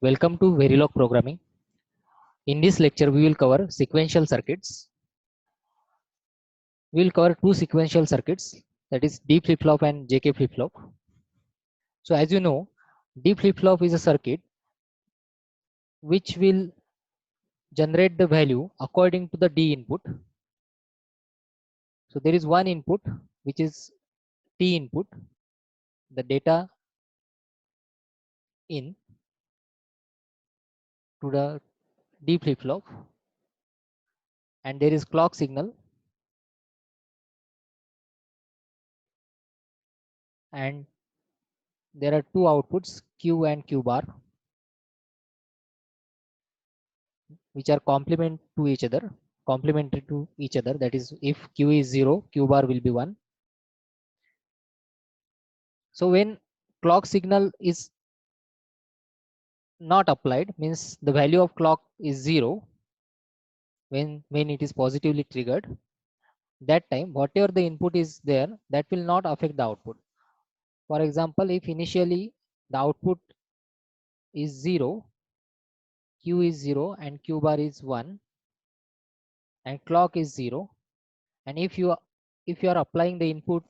Welcome to Verilog Programming. In this lecture, we will cover sequential circuits. We will cover two sequential circuits, that is D flip-flop and JK flip-flop. So as you know, D flip-flop is a circuit which will generate the value according to the D input. So there is one input which is T input, the data in to the D flip-flop, and there is clock signal, and there are two outputs Q and Q bar, which are complementary to each other. That is, if Q is 0, Q bar will be 1. So when clock signal is not applied, means the value of clock is 0, when it is positively triggered, that time whatever the input is there, that will not affect the output. For example, if initially the output is 0, Q is 0 and Q bar is 1, and clock is 0, and if you are applying the input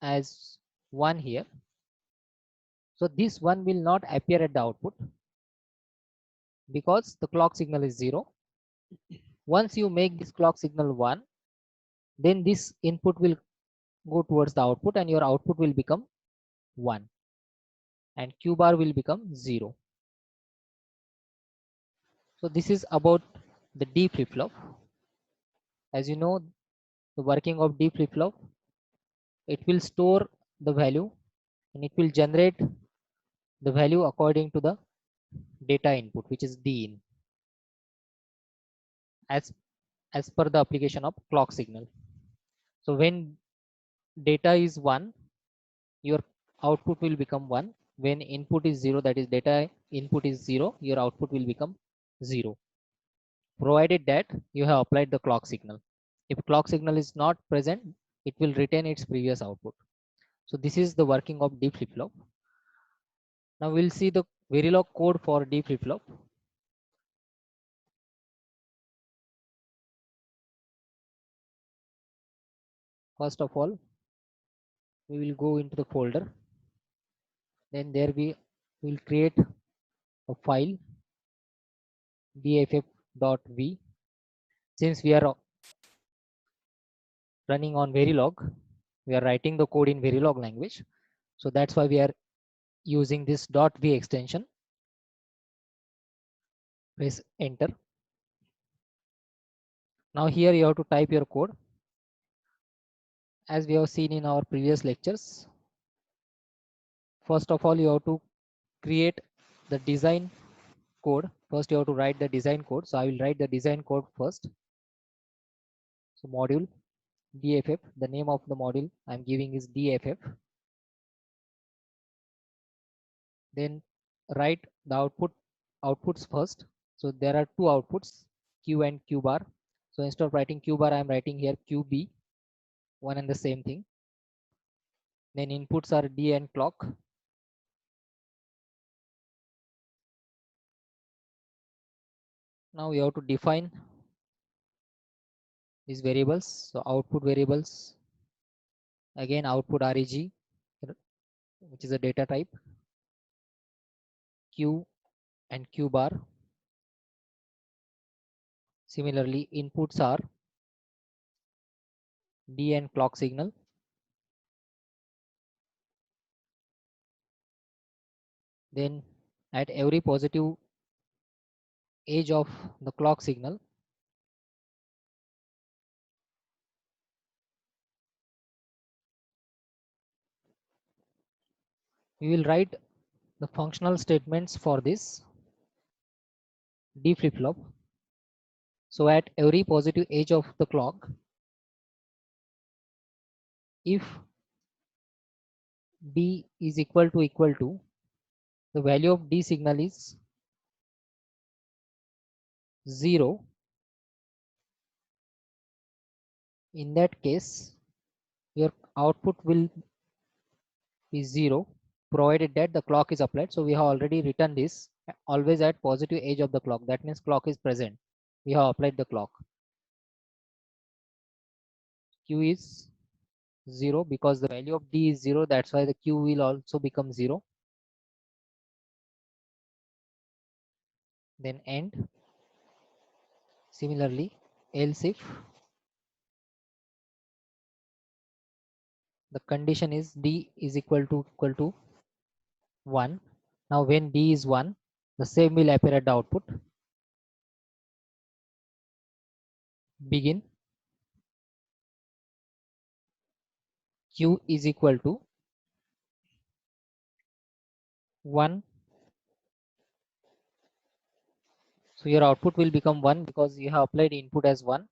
as 1 here, so this one will not appear at the output because the clock signal is 0. Once you make this clock signal 1, then this input will go towards the output and your output will become 1 and Q bar will become 0. So this is about the D flip-flop. As you know, the working of D flip-flop, it will store the value and it will generate the value according to the data input, which is D in, as per the application of clock signal. So when data is 1, your output will become 1. When input is 0, that is data input is 0, your output will become 0, provided that you have applied the clock signal. If clock signal is not present, it will retain its previous output. So this is the working of D flip-flop. Now we'll see the Verilog code for D flip-flop. First of all, we will go into the folder. Then there we will create a file dff.v. Since we are running on Verilog, we are writing the code in Verilog language. So that's why we are using this .v extension. Press enter. Now here you have to type your code. As we have seen in our previous lectures, first of all you have to create the design code. First you have to write the design code. So I will write the design code first. So module DFF, the name of the module I'm giving is DFF. Then write the outputs first. So there are two outputs, Q and Q bar. So instead of writing Q bar, I'm writing here QB, one and the same thing. Then inputs are D and clock. Now you have to define these variables. So output variables, again output REG, which is a data type, Q and Q bar. Similarly, inputs are D and clock signal. Then at every positive edge of the clock signal, we will write the functional statements for this D flip-flop. So at every positive edge of the clock, if D is equal to the value of D signal is 0, in that case your output will be 0, provided that the clock is applied. So we have already written this always at positive edge of the clock. That means clock is present. We have applied the clock. Q is 0 because the value of D is 0. That's why the Q will also become 0. Then end. Similarly, else if the condition is D is equal to 1. Now when D is 1, the same will appear at the output. Begin. Q is equal to 1. So your output will become 1 because you have applied input as 1.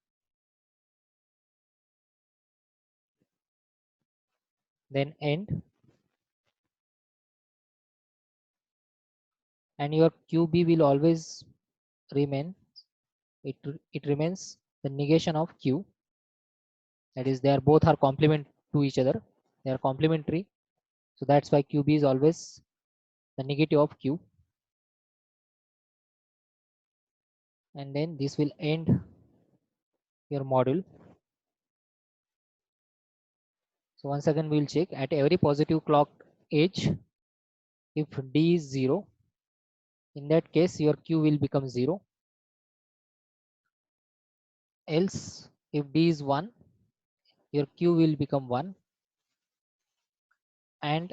Then end. And your QB will always remain. It remains the negation of Q. That is, they are both are complement to each other. They are complementary. So that's why QB is always the negative of Q. And then this will end your module. So once again we will check at every positive clock edge. If D is 0, in that case your Q will become 0. Else if D is 1, your Q will become 1. And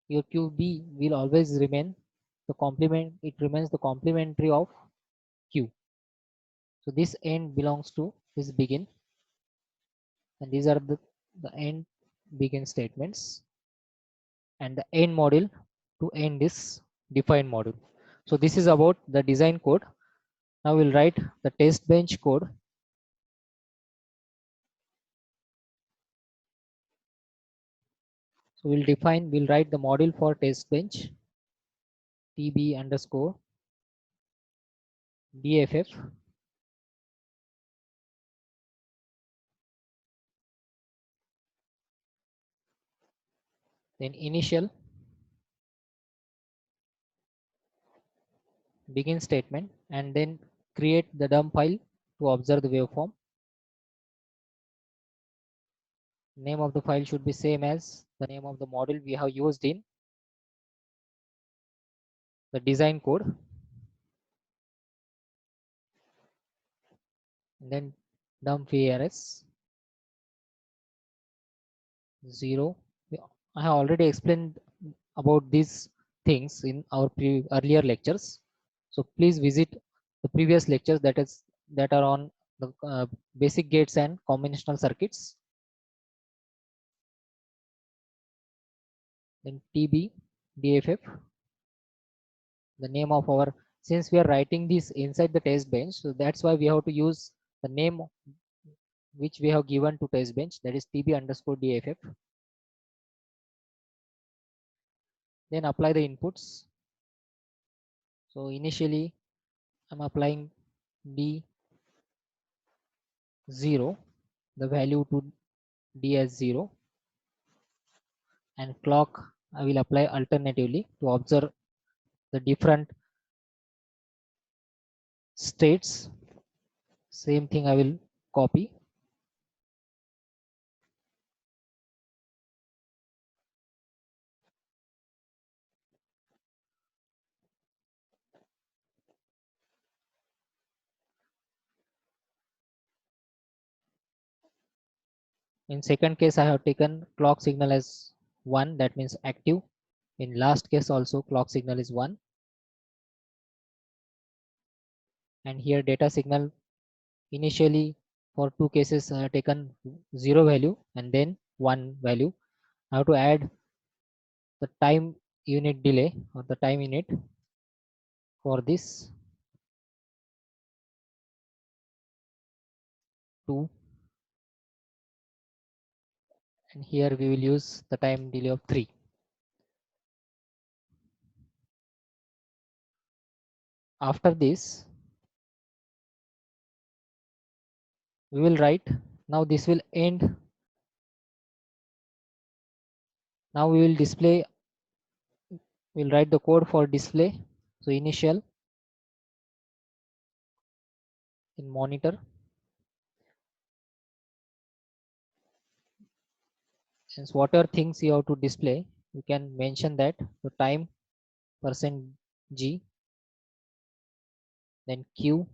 your QB will always remain the complement. It remains the complementary of Q. So this end belongs to this begin. And these are the end begin statements. And the end module to end this define module. So this is about the design code. Now we'll write the test bench code. So we'll write the module for test bench tb underscore dff. Then initial begin statement, and then create the dump file to observe the waveform. Name of the file should be same as the name of the module we have used in the design code. And then dump vars 0. I have already explained about these things in our earlier lectures. So please visit the previous lectures that are on the basic gates and combinational circuits. Then TB DFF, the name of our, since we are writing this inside the test bench, so that's why we have to use the name which we have given to test bench, that is TB underscore DFF. Then apply the inputs. So initially I'm applying D 0, the value to D as 0, and clock I will apply alternatively to observe the different states. Same thing I will copy. In second case, I have taken clock signal as 1, that means active. In last case also clock signal is 1. And here data signal, initially for two cases I have taken 0 value and then 1 value. I have to add the time unit delay or the time unit for this 2. And here we will use the time delay of 3. After this, we will write, now this will end. Now we will display We'll write the code for display. So initial in monitor, since whatever things you have to display, you can mention that the time percent %g, then q,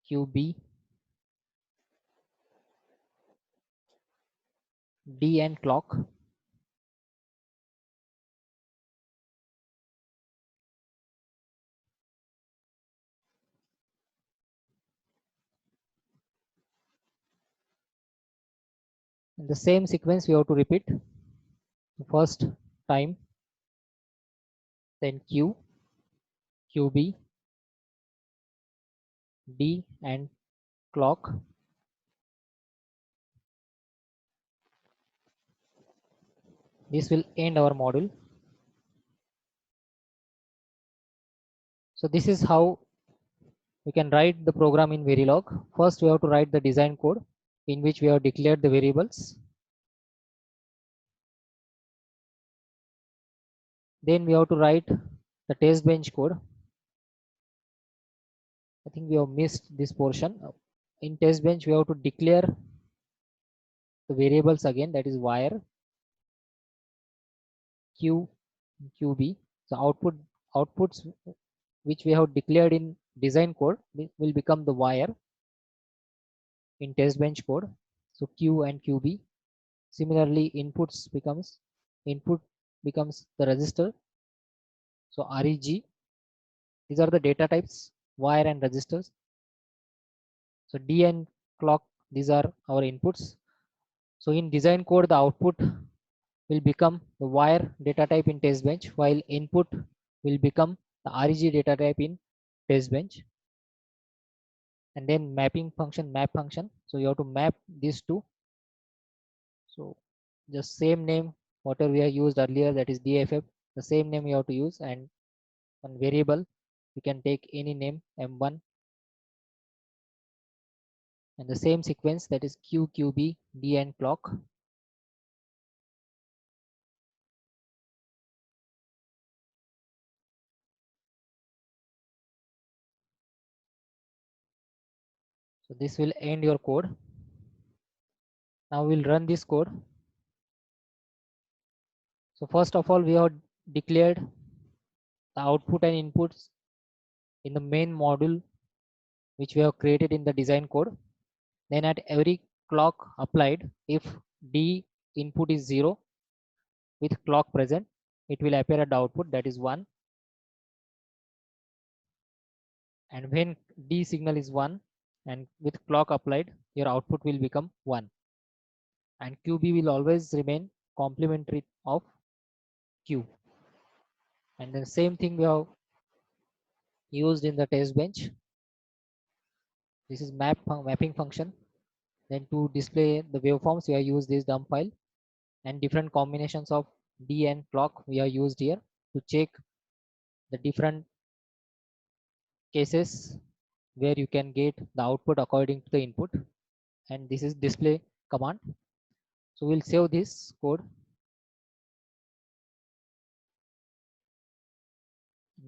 qb, d and clock. In the same sequence we have to repeat. First time, then q, qb, d and clock. This will end our module. So this is how we can write the program in Verilog. First we have to write the design code in which we have declared the variables. Then we have to write the test bench code. I think we have missed this portion. In test bench we have to declare the variables again, that is wire, q, qb. So outputs which we have declared in design code will become the wire in test bench code. So q and qb. Similarly input becomes the register. So reg, these are the data types, wire and registers. So d and clock, these are our inputs. So in design code the output will become the wire data type in test bench, while input will become the reg data type in test bench. And then mapping function, map function, so you have to map these two. So the same name whatever we have used earlier, that is dff, the same name you have to use. And one variable you can take any name, m1, and the same sequence, that is q, qb, d and clock. So this will end your code. Now we'll run this code. So first of all we have declared the output and inputs in the main module which we have created in the design code. Then at every clock applied, if d input is 0 with clock present, it will appear at the output, that is 1. And when d signal is 1 and with clock applied, your output will become 1. And qb will always remain complementary of q. And the same thing we have used in the test bench. This is mapping function. Then to display the waveforms we have used this dump file, and different combinations of d and clock we have used here to check the different cases where you can get the output according to the input. And this is display command. So we'll save this code,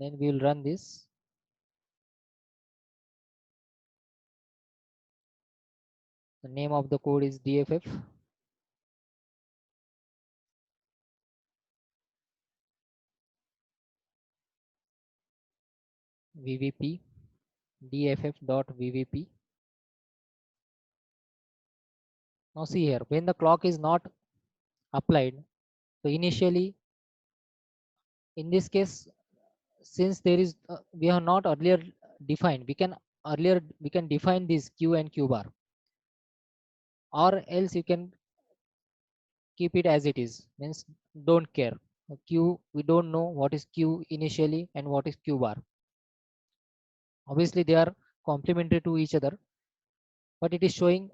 then we will run this. The name of the code is dff, vvp, dff.vvp. Now see here, when the clock is not applied, so initially in this case, since there is we have not earlier defined, we can define this q and q bar, or else you can keep it as it is, means don't care. Q, we don't know what is q initially and what is q bar. Obviously they are complementary to each other, but it is showing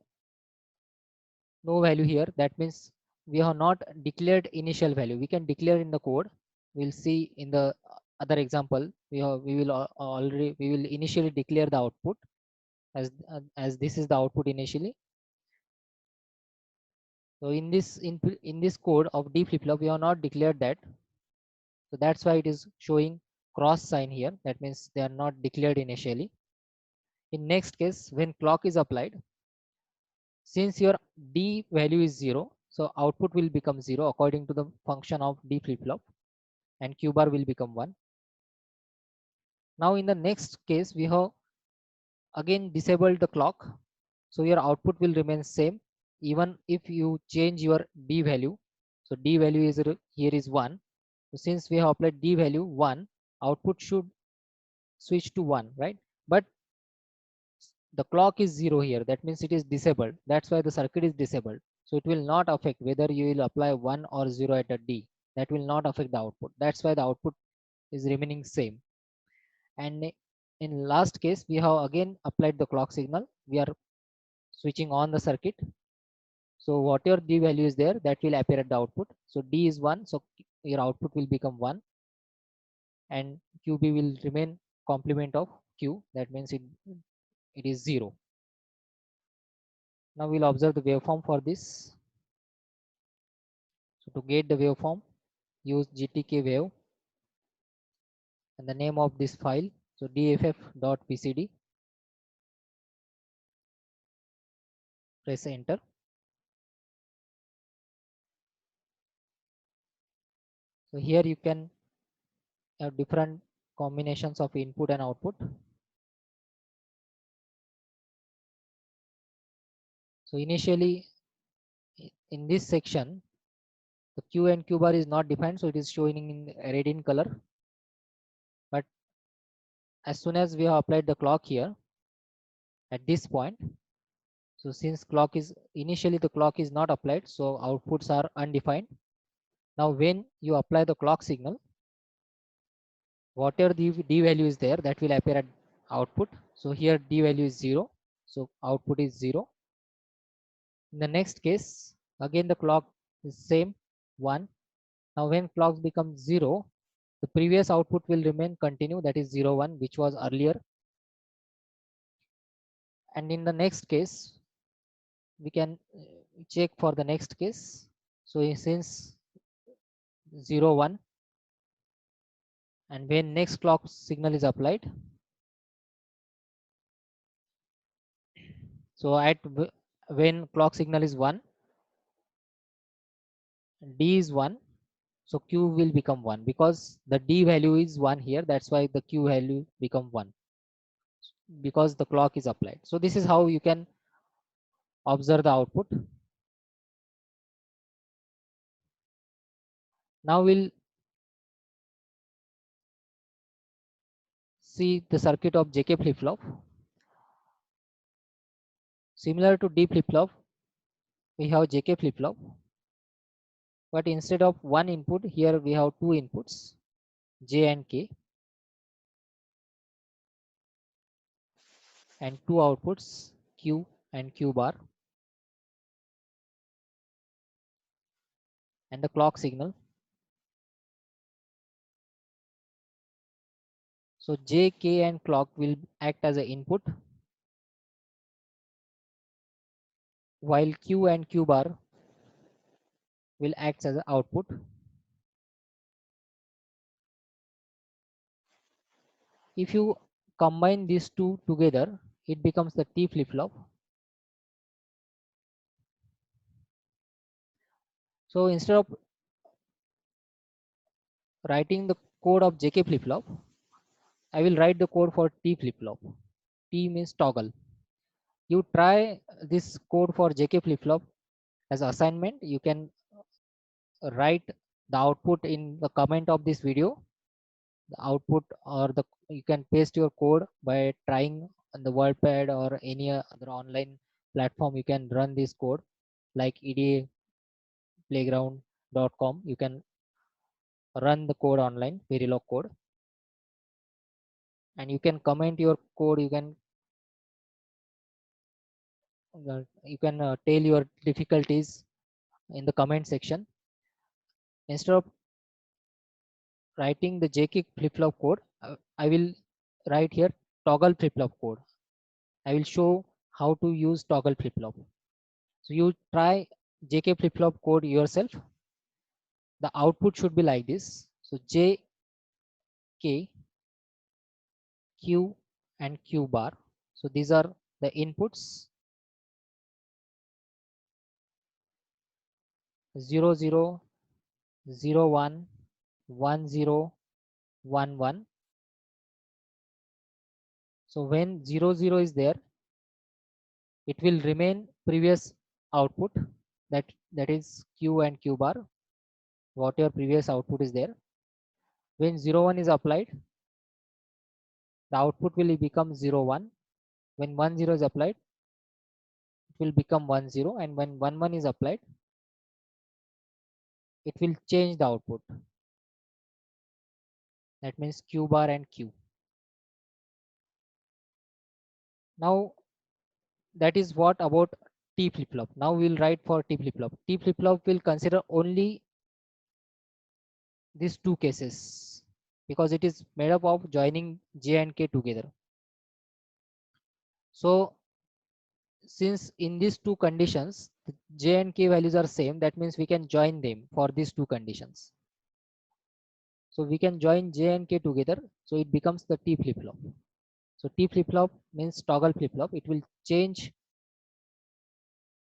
no value here. That means we have not declared initial value. We can declare in the code. We'll see in the other example. We will initially declare the output as this is the output initially. So in this code of D flip flop, we have not declared that. So that's why it is showing cross sign here. That means they are not declared initially. In next case, when clock is applied, since your D value is 0, so output will become 0 according to the function of D flip flop, and Q bar will become 1. Now in the next case, we have again disabled the clock. So your output will remain same even if you change your D value. So D value is here is 1. So since we have applied D value 1, output should switch to 1, right? But the clock is 0 here. That means it is disabled. That's why the circuit is disabled. So it will not affect whether you will apply 1 or 0 at a D. That will not affect the output. That's why the output is remaining same. And in last case, we have again applied the clock signal. We are switching on the circuit. So whatever D value is there, that will appear at the output. So D is 1, so your output will become 1, and QB will remain complement of Q. That means it is 0. Now we'll observe the waveform for this. So to get the waveform, use GTK wave and the name of this file. So dff.pcd. Press enter. So here you can have different combinations of input and output. So initially in this section, the Q and Q bar is not defined, so it is showing in red in color. But as soon as we have applied the clock here at this point, so since clock is initially the clock is not applied, so outputs are undefined. Now when you apply the clock signal, whatever the D value is there, that will appear at output. So here D value is 0, so output is 0. In the next case, again the clock is same 1. Now when clock becomes 0, the previous output will remain continue, that is 0 1, which was earlier. And in the next case, we can check for the next case. So since 0 1, and when next clock signal is applied, so when clock signal is 1, D is 1, so Q will become 1 because the D value is 1 here. That's why the Q value become 1 because the clock is applied. So this is how you can observe the output. Now we'll see the circuit of JK flip-flop. Similar to D flip-flop, we have JK flip-flop, but instead of one input, here we have two inputs, J and K, and two outputs, Q and Q bar, and the clock signal. So J, K and clock will act as an input, while Q and Q bar will act as an output. If you combine these two together, it becomes the T flip-flop. So instead of writing the code of JK flip-flop, I will write the code for T flip-flop. T means toggle. You try this code for JK flip-flop as assignment. You can write the output in the comment of this video. The output or you can paste your code by trying on the WordPad or any other online platform. You can run this code like edaplayground.com. You can run the code online, Verilog code, and you can comment your code. You can tell your difficulties in the comment section. Instead of writing the JK flip-flop code, I will write here toggle flip-flop code. I will show how to use toggle flip-flop. So you try JK flip-flop code yourself, the output should be like this. So JK, Q and Q bar. So these are the inputs 0 0 0 1 1 0 1 1. So when 0 0 is there, it will remain previous output, that is Q and Q bar, whatever previous output is there. When 0 1 is applied, the output will become 0 1. When 1 0 is applied, it will become 1 0, and when 1 1 is applied, it will change the output. That means Q bar and Q. Now that is what about T flip-flop. Now we will write for T flip-flop. T flip-flop will consider only these two cases because it is made up of joining J and K together. So since in these two conditions the J and K values are same, that means we can join them for these two conditions. So we can join J and K together, so it becomes the T flip-flop. So T flip-flop means toggle flip-flop. It will change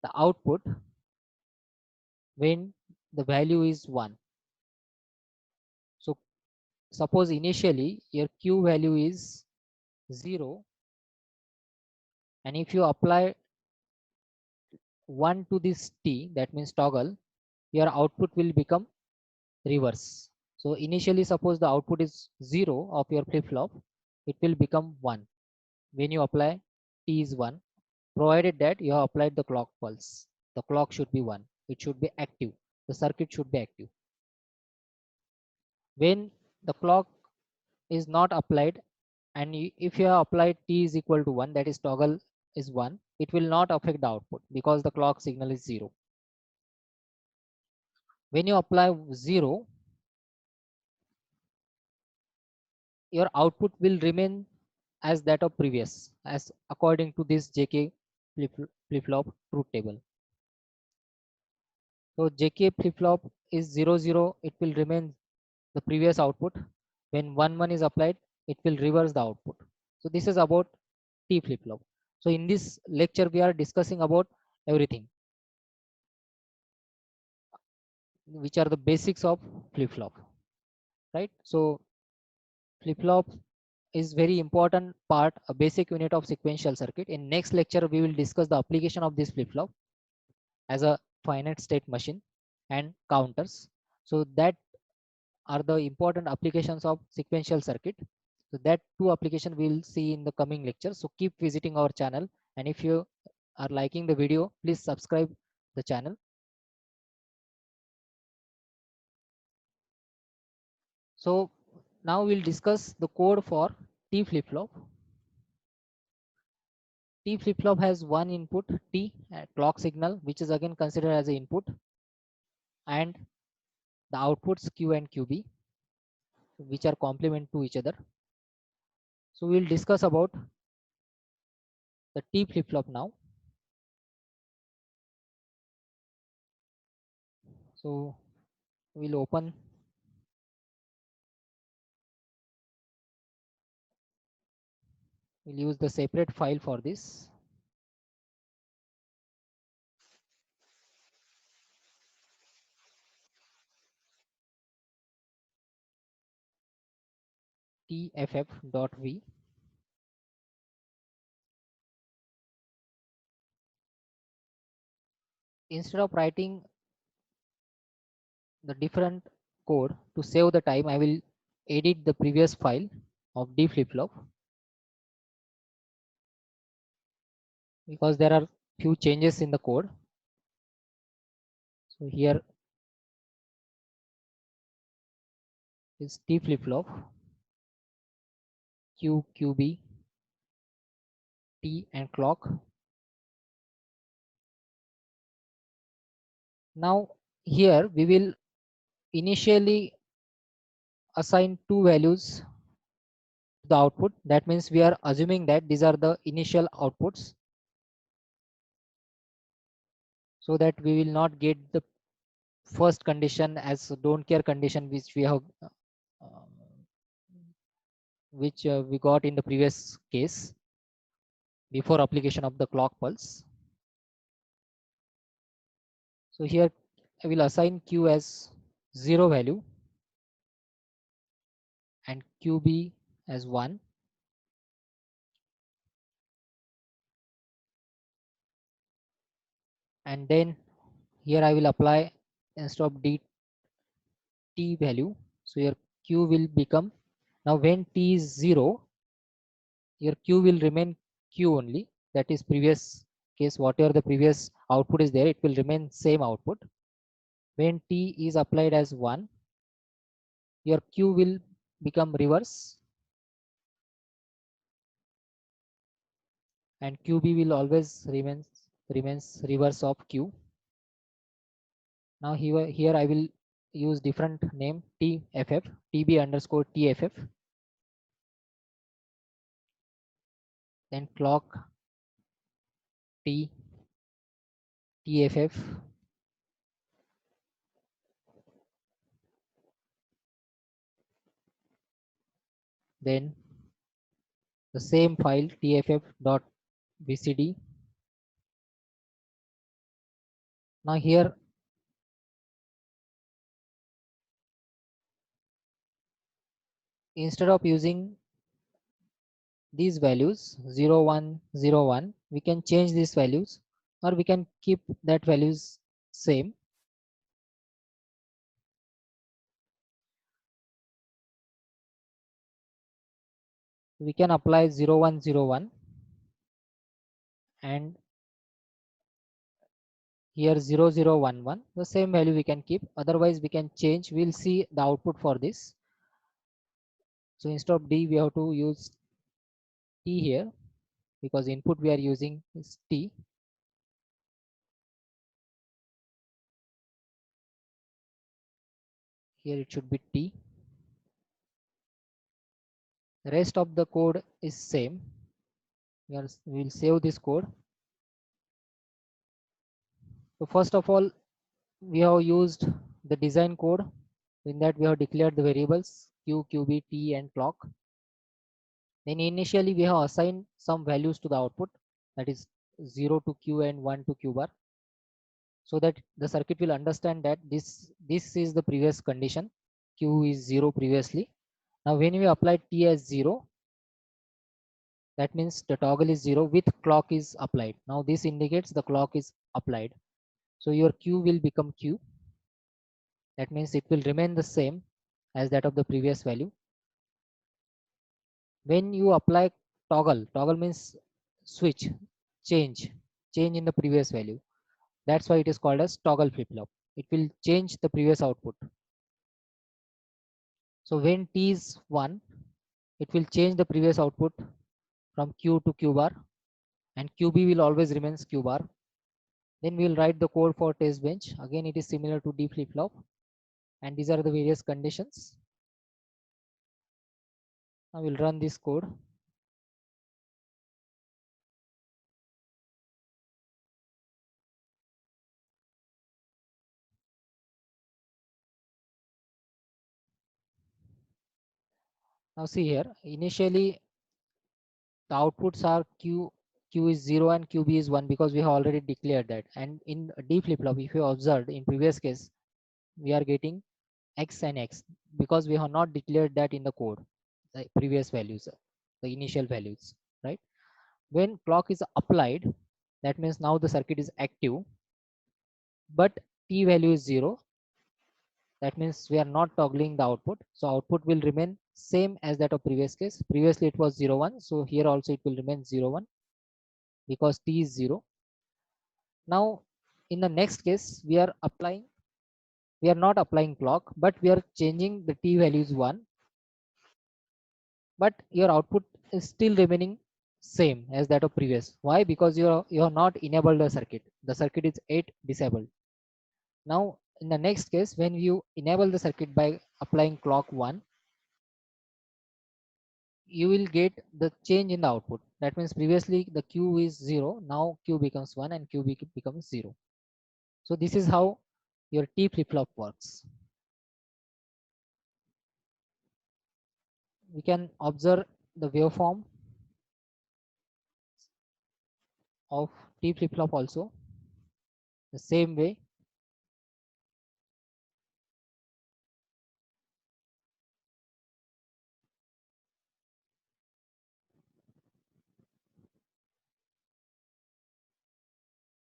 the output when the value is 1. So suppose initially your Q value is 0, and if you apply 1 to this T, that means toggle, your output will become reverse. So initially suppose the output is 0 of your flip-flop, it will become 1 when you apply T is 1, provided that you have applied the clock pulse. The clock should be 1. It should be active. The circuit should be active. When the clock is not applied, and if you have applied T is equal to 1, that is toggle is 1, it will not affect the output because the clock signal is 0. When you apply 0, your output will remain as that of previous, as according to this JK flip-flop truth table. So JK flip-flop is 0 0, it will remain the previous output. When 1 1 is applied, it will reverse the output. So this is about T flip-flop. So in this lecture we are discussing about everything, which are the basics of flip-flop, right? So flip-flop is very important part, a basic unit of sequential circuit. In next lecture we will discuss the application of this flip-flop as a finite state machine and counters. So that are the important applications of sequential circuit. So that two application we will see in the coming lecture. So keep visiting our channel, and if you are liking the video, please subscribe the channel. So now we'll discuss the code for T flip-flop. T flip-flop has one input T, clock signal, which is again considered as an input, and the outputs Q and QB, which are complement to each other. So we'll discuss about the T flip-flop now. So we'll open we'll use the separate file for this. tff.v. Instead of writing the different code to save the time, I will edit the previous file of D flip-flop because there are few changes in the code. So here is T flip-flop, Q, QB, T and clock. Now here we will initially assign two values to the output. That means we are assuming that these are the initial outputs. so that we will not get the first condition as don't care condition which we have we got in the previous case before application of the clock pulse. So here I will assign Q as 0 value and QB as 1, and then here I will apply instead of dt value, so your Q will become, now when t is 0, your Q will remain Q only, that is previous case whatever the previous output is there, it will remain same output. When t is applied as 1, your Q will become reverse and QB will always remains reverse of Q. Now here I will use different name TFF, TB underscore TFF, then clock T TFF, then the same file tff.bcd. Now here instead of using these values 0 1 0 1, we can change these values or we can keep that values same. We can apply 0 1 0 1 and here 0 0 1 1, the same value we can keep, otherwise we can change. We'll see the output for this. So instead of D we have to use T here because input we are using is T. Here it should be T. The rest of the code is same. We'll save this code. So first of all, we have used the design code. In that we have declared the variables Q, QB, T and clock. Then initially we have assigned some values to the output, that is 0 to Q and 1 to Q bar, so that the circuit will understand that this is the previous condition, Q is 0 previously. Now when we apply T as 0, that means the toggle is 0 with clock is applied. Now this indicates the clock is applied. So your Q will become Q. That means it will remain the same as that of the previous value. When you apply toggle means switch, change in the previous value. That's why it is called as toggle flip-flop. It will change the previous output. So when T is 1, it will change the previous output from Q to Q bar, and QB will always remains Q bar. Then we will write the code for test bench. Again, it is similar to D flip-flop, and these are the various conditions. I will run this code. Now see here, initially the outputs are Q is 0 and QB is 1 because we have already declared that. And in D flip-flop, if you observed in previous case, we are getting X and X because we have not declared that in the code, the previous values, the initial values, right? When clock is applied, that means now the circuit is active, but T value is 0. That means we are not toggling the output. So output will remain same as that of previous case. Previously it was 0 1. So here also it will remain 0 1 because T is 0. Now in the next case, we are not applying clock, but we are changing the T values 1. But your output is still remaining same as that of previous. Why? Because you are not enabled the circuit. The circuit is 8 disabled. Now in the next case, when you enable the circuit by applying clock 1, you will get the change in the output. That means previously the Q is 0, now Q becomes 1 and Q becomes 0. So this is how your T flip-flop works. We can observe the waveform of T flip-flop also the same way.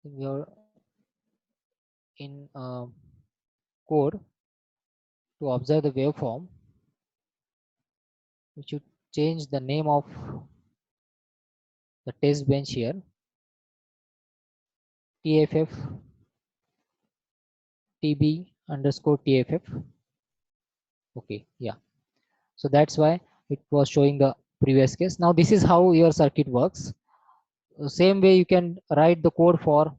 We are in code to observe the waveform. We should change the name of the test bench here, TFF TB underscore TFF. Okay, yeah. So that's why it was showing the previous case. Now this is how your circuit works. Same way you can write the code for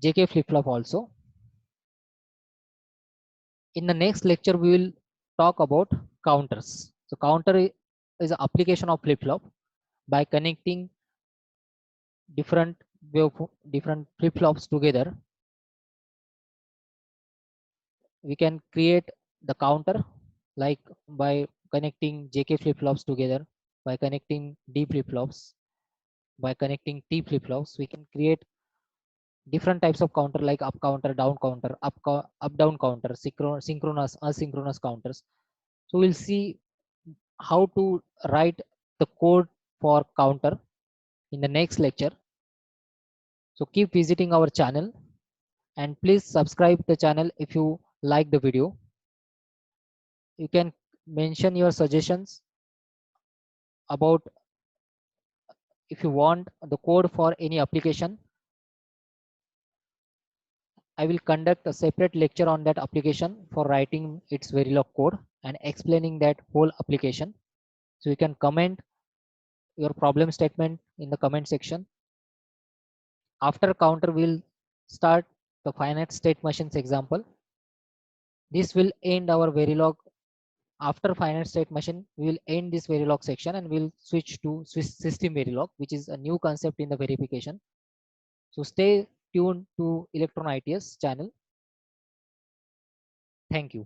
JK flip-flop also. In the next lecture, we will talk about counters. So counter is an application of flip-flop by connecting different different flip-flops together. We can create the counter like by connecting JK flip-flops together, by connecting D flip-flops, by connecting T flip-flops. We can create different types of counter like up counter, down counter, up down counter, synchronous, asynchronous counters. So we'll see how to write the code for counter in the next lecture. So keep visiting our channel and please subscribe the channel if you like the video. You can mention your suggestions about if you want the code for any application. I will conduct a separate lecture on that application for writing its Verilog code and explaining that whole application. So you can comment your problem statement in the comment section. After counter, we'll start the finite state machines example. This will end our Verilog. After finite state machine, we will end this Verilog section and we'll switch to system Verilog, which is a new concept in the verification. So stay tuned to Electron ITS channel. Thank you.